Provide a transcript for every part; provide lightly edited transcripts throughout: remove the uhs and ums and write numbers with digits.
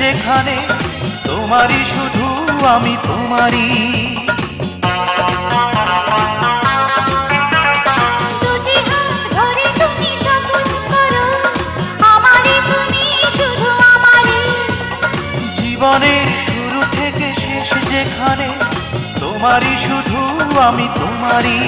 যেখানে তোমারই শুধু আমি তোমারই। জীবনের শুরু থেকে শেষ যেখানে তোমারই শুধু আমি তোমারই।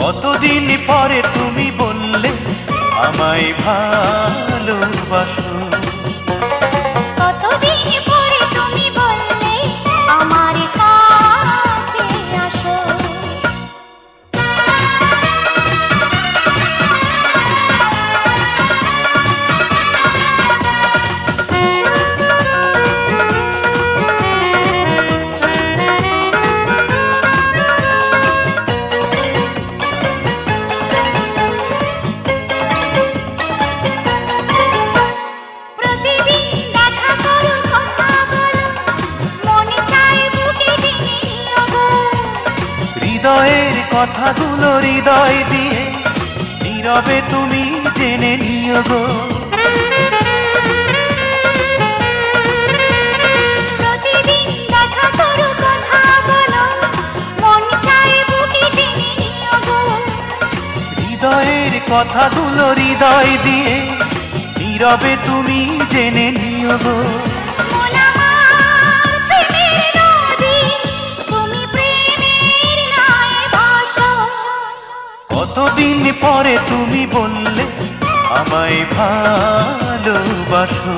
কতদিন পরে তুমি বললে আমায় ভালোবাসো। কতদিন পরে তুমি বললে আমার কাছে আসো। হৃদয়ের কথাগুলো হৃদয় দিয়ে নীরবে তুমি জেনে নিও গো। প্রতিদিন দেখা করো, কথা বলো, মন চায় বুকে টেনে নিও গো। হৃদয়ের কথাগুলো হৃদয় দিয়ে নীরবে তুমি জেনে নিও গো। কতদিন পরে তুমি বললে আমায় ভালোবাসো।